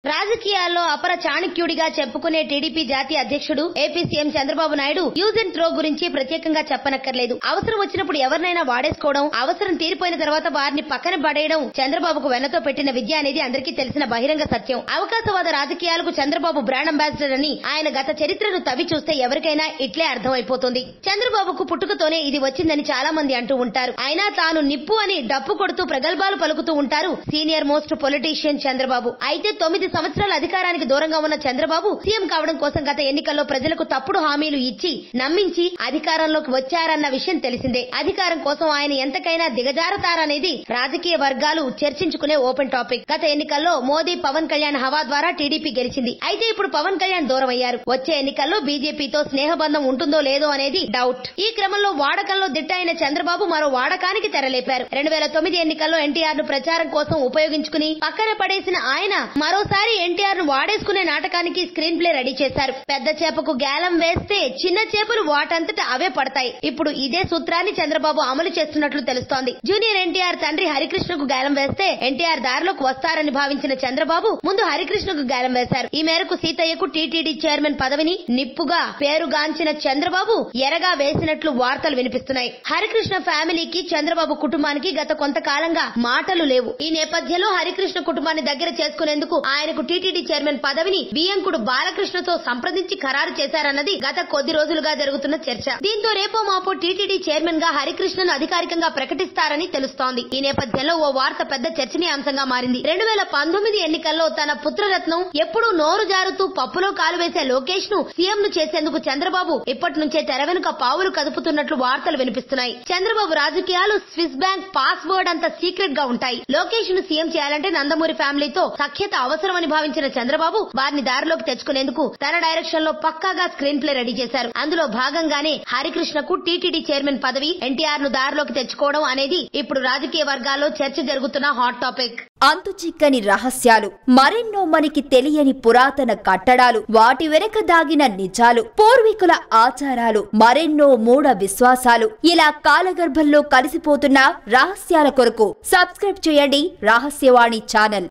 రాజకీయాల్లో అపర చాణక్యుడిగా చెప్పుకునే టీడీపీ జాతీయ అధ్యక్షుడు AP CM Chandrababu Naidu use and throw గురించి ప్రత్యేకంగా చెప్పనక్కర్లేదు. అవసరం వచ్చినప్పుడు ఎవరినైనా వాడేసుకోవడం, అవసరం తీరిపోయిన తర్వాత వారిని పక్కన పడేయడం చంద్రబాబుకు వెన్నతో పెట్టిన విద్య అనేది అందరికీ తెలిసిన బహిరంగ సత్యం. అవకాశవాద రాజకీయాలకు చంద్రబాబు బ్రాండ్ అంబాసిడర్ అని ఆయన గత చరిత్రను తవ్వి చూస్తే ఎవరికైనా ఇట్లే అర్థమైపోతుంది. చంద్రబాబుకు పుట్టుకతోనే ఇది వచ్చిందని చాలా మంది అంటూ ఉంటారు. అయినా తాను నిప్పు అని డప్పు కొడుతూ ప్రగల్భాలు పలుకుతూ ఉంటారు సీనియర్ మోస్ట్ పొలిటీషియన్ చంద్రబాబు. అయితే 9 సంవత్సరాల అధికారానికి దూరంగా ఉన్న చంద్రబాబు సీఎం కావడం కోసం గత ఎన్నికల్లో ప్రజలకు తప్పుడు హామీలు ఇచ్చి నమ్మించి అధికారంలోకి వచ్చారన్న విషయం తెలిసిందే. అధికారం కోసం ఆయన ఎంతకైనా దిగజారతారనేది రాజకీయ వర్గాలు చర్చించుకునే ఓపెన్ టాపిక్. గత ఎన్నికల్లో మోదీ పవన్ కళ్యాణ్ హవా ద్వారా టీడీపీ గెలిచింది. అయితే ఇప్పుడు పవన్ కళ్యాణ్ దూరం అయ్యారు. వచ్చే ఎన్నికల్లో బీజేపీతో స్నేహబంధం ఉంటుందో లేదో అనేది డౌట్. ఈ క్రమంలో వాడకంలో దిట్ట అయిన చంద్రబాబు మరో వాడకానికి తెరలేపారు. 2009 ఎన్నికల్లో ఎన్టీఆర్ ను ప్రచారం కోసం ఉపయోగించుకుని పక్కన పడేసిన ఆయన మరోసారి ఎన్టీఆర్ ను వాడేసుకునే నాటకానికి స్క్రీన్ ప్లే రెడీ చేశారు. పెద్ద చేపకు గాలం వేస్తే చిన్న చేపలు వాటంతట అవే పడతాయి. ఇప్పుడు ఇదే సూత్రాన్ని చంద్రబాబు అమలు చేస్తున్నట్లు తెలుస్తోంది. జూనియర్ ఎన్టీఆర్ తండ్రి హరికృష్ణకు గాలం వేస్తే ఎన్టీఆర్ దారిలోకి వస్తారని భావించిన చంద్రబాబు ముందు హరికృష్ణకు గాలం వేశారు. ఈ మేరకు సీతయ్యకు టీటీడీ చైర్మన్ పదవిని నిప్పుగా పేరుగాంచిన చంద్రబాబు ఎరగా వేసినట్లు వార్తలు వినిపిస్తున్నాయి. హరికృష్ణ ఫ్యామిలీకి చంద్రబాబు కుటుంబానికి గత కొంతకాలంగా మాటలు లేవు. ఈ నేపథ్యంలో హరికృష్ణ కుటుంబాన్ని దగ్గర చేసుకునేందుకు ఆయనకు టీటీడీ చైర్మన్ పదవిని బియ్యంకుడు బాలకృష్ణతో సంప్రదించి ఖరారు చేశారన్నది గత కొద్ది రోజులుగా జరుగుతున్న చర్చ. దీంతో రేపో మాపో టీటీడీ చైర్మన్ గా హరికృష్ణను అధికారికంగా ప్రకటిస్తారని తెలుస్తోంది. ఈ నేపథ్యంలో ఓ వార్త పెద్ద చర్చనీయాంశంగా మారింది. 2019 ఎన్నికల్లో తన పుత్రరత్నం ఎప్పుడూ నోరు జారుతూ పప్పులో కాలు వేసే లోకేష్ ను సీఎం ను చేసేందుకు చంద్రబాబు ఇప్పటి నుంచే తెర వెనుక పావులు కదుపుతున్నట్లు వార్తలు వినిపిస్తున్నాయి. చంద్రబాబు రాజకీయాలు స్విస్ బ్యాంక్ పాస్వర్డ్ అంత సీక్రెట్ గా ఉంటాయి. లోకేష్ ను సీఎం చేయాలంటే నందమూరి ఫ్యామిలీతో సఖ్యత అవసరమని భావించిన చంద్రబాబు వారిని దారిలోకి తెచ్చుకునేందుకు తన డైరెక్షన్ లో పక్కాగా స్క్రీన్ ప్లే రెడీ చేశారు. అందులో భాగంగానే హరికృష్ణకు టీటీడీ చైర్మన్ పదవి, ఎన్టీఆర్ ను దారిలోకి తెచ్చుకోవడం అనేది ఇప్పుడు రాజకీయ వర్గాల్లో చర్చ జరుగుతున్న హాట్ టాపిక్. అంతుచిక్కని రహస్యాలు, మరెన్నో మనకి తెలియని పురాతన కట్టడాలు, వాటి వెనక దాగిన నిజాలు, పూర్వీకుల ఆచారాలు, మరెన్నో మూఢ విశ్వాసాలు, ఇలా కాలగర్భంలో కలిసిపోతున్న రహస్యాల కొరకు సబ్స్క్రైబ్ చేయండి రహస్యవాణి ఛానల్.